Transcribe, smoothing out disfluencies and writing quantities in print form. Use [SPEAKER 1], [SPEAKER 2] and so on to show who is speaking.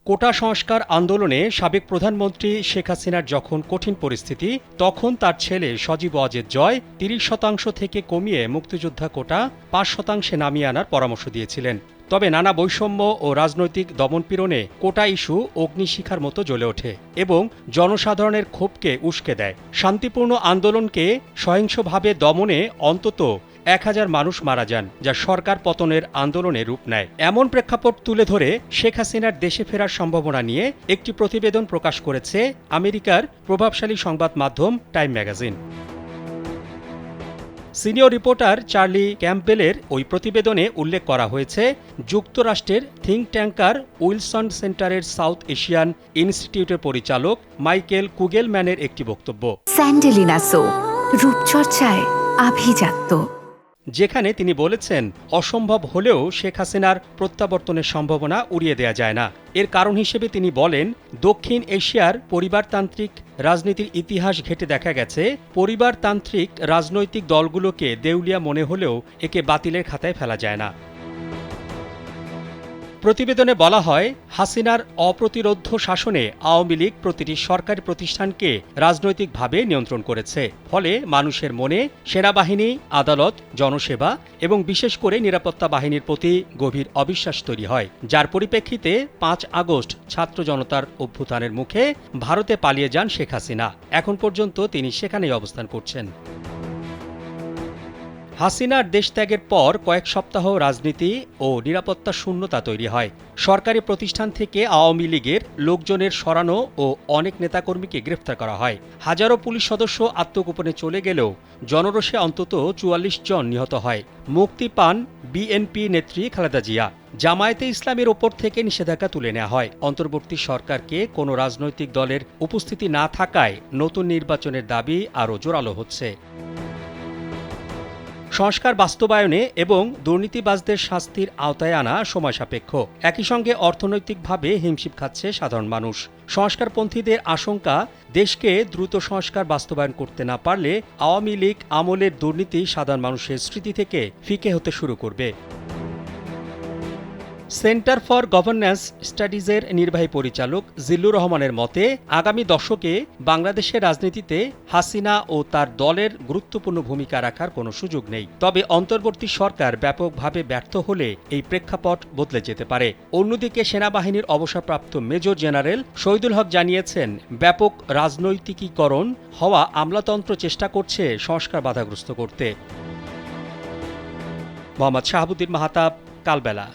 [SPEAKER 1] কোটা সংস্কার আন্দোলনে সাবেক প্রধানমন্ত্রী শেখ হাসিনার যখন কঠিন পরিস্থিতি, তখন তার ছেলে সজীব ওয়াজেদ জয় ৩০% থেকে কমিয়ে মুক্তিযোদ্ধা কোটা ৫% নামিয়ে আনার পরামর্শ দিয়েছিলেন। তবে নানা বৈষম্য ও রাজনৈতিক দমনপীড়নে কোটা ইস্যু অগ্নিশিখার মতো জ্বলে ওঠে এবং জনসাধারণের ক্ষোভকে উস্কে দেয়। শান্তিপূর্ণ আন্দোলনকে সহিংসভাবে দমনে অন্তত ১,০০০ মানুষ মারা যান, যা সরকার পতনের আন্দোলনে রূপ নেয়। এমন প্রেক্ষাপট তুলে ধরে শেখ হাসিনার দেশে ফেরার সম্ভাবনা নিয়ে একটি প্রতিবেদন প্রকাশ করেছে আমেরিকার প্রভাবশালী সংবাদ মাধ্যম Time magazine. Senior reporter Charlie ক্যাম্পবেলের ওই প্রতিবেদনে উল্লেখ করা হয়েছে, যুক্তরাষ্ট্রের থিঙ্ক ট্যাঙ্কার উইলসন সেন্টারের সাউথ এশিয়ান ইনস্টিটিউটের পরিচালক মাইকেল কুগেলম্যানের একটি বক্তব্য,
[SPEAKER 2] স্যান্ডেলিনা সো, রূপচর্চায় আভিজাত্য,
[SPEAKER 1] যেখানে তিনি বলেছেন, অসম্ভব হলেও শেখ হাসিনার প্রত্যাবর্তনের সম্ভাবনা উড়িয়ে দেয়া যায় না। এর কারণ হিসেবে তিনি বলেন, দক্ষিণ এশিয়ার পরিবারতান্ত্রিক রাজনীতির ইতিহাস ঘেঁটে দেখা গেছে, পরিবারতান্ত্রিক রাজনৈতিক দলগুলোকে দেউলিয়া মনে হলেও একে বাতিলের খাতায় ফেলা যায় না। প্রতিবেদনে বলা হয়, হাসিনার অপ্রতিরোধ্য শাসনে আওয়ামী লীগ প্রতিটি সরকারি প্রতিষ্ঠানকে রাজনৈতিকভাবে নিয়ন্ত্রণ করেছে। ফলে মানুষের মনে সেনাবাহিনী, আদালত, জনসেবা এবং বিশেষ করে নিরাপত্তা বাহিনীর প্রতি গভীর অবিশ্বাস তৈরি হয়, যার পরিপ্রেক্ষিতে ৫ আগস্ট ছাত্র জনতার অভ্যুত্থানের মুখে ভারতে পালিয়ে যান শেখ হাসিনা। এখন পর্যন্ত তিনি সেখানেই অবস্থান করছেন। হাসিনার দেশত্যাগের পর কয়েক সপ্তাহ রাজনীতি ও নিরাপত্তা শূন্যতা তৈরি হয়। সরকারি প্রতিষ্ঠান থেকে আওয়ামী লীগের লোকজনের সরানো ও অনেক নেতাকর্মীকে গ্রেফতার করা হয়। হাজারো পুলিশ সদস্য আত্মগোপনে চলে গেলেও জনরোষে অন্তত ৪৪ জন নিহত হয়। মুক্তি পান বিএনপি নেত্রী খালেদা জিয়া। জামায়াতে ইসলামের ওপর থেকে নিষেধাজ্ঞা তুলে নেওয়া হয়। অন্তর্বর্তী সরকারকে কোনো রাজনৈতিক দলের উপস্থিতি না থাকায় নতুন নির্বাচনের দাবি আরও জোরালো হচ্ছে। সংস্কার বাস্তবায়নে এবং দুর্নীতিবাজদের শাস্তির আওতায় আনা সময় সাপেক্ষ। একই সঙ্গে অর্থনৈতিকভাবে হিমশিম খাচ্ছে সাধারণ মানুষ। সংস্কারপন্থীদের আশঙ্কা, দেশকে দ্রুত সংস্কার বাস্তবায়ন করতে না পারলে আওয়ামী লীগ আমলের দুর্নীতি সাধারণ মানুষের স্মৃতি থেকে ফিকে হতে শুরু করবে। সেন্টার ফর গভর্নেন্স স্টাডিজের নির্বাহী পরিচালক জিল্লুর রহমানের মতে, আগামী দশকে বাংলাদেশের রাজনীতিতে হাসিনা ও তার দলের গুরুত্বপূর্ণ ভূমিকা রাখার কোনো সুযোগ নেই। তবে অন্তর্বর্তী সরকার ব্যাপকভাবে ব্যর্থ হলে এই প্রেক্ষাপট বদলে যেতে পারে। অন্যদিকে সেনাবাহিনীর অবসরপ্রাপ্ত মেজর জেনারেল শহীদুল হক জানিয়েছেন, ব্যাপক রাজনৈতিকীকরণ হওয়া আমলাতন্ত্র চেষ্টা করছে সংস্কার বাধাগ্রস্ত করতে। মোহাম্মদ শাহাবুদ্দিন মাহতাব, কালবেলা।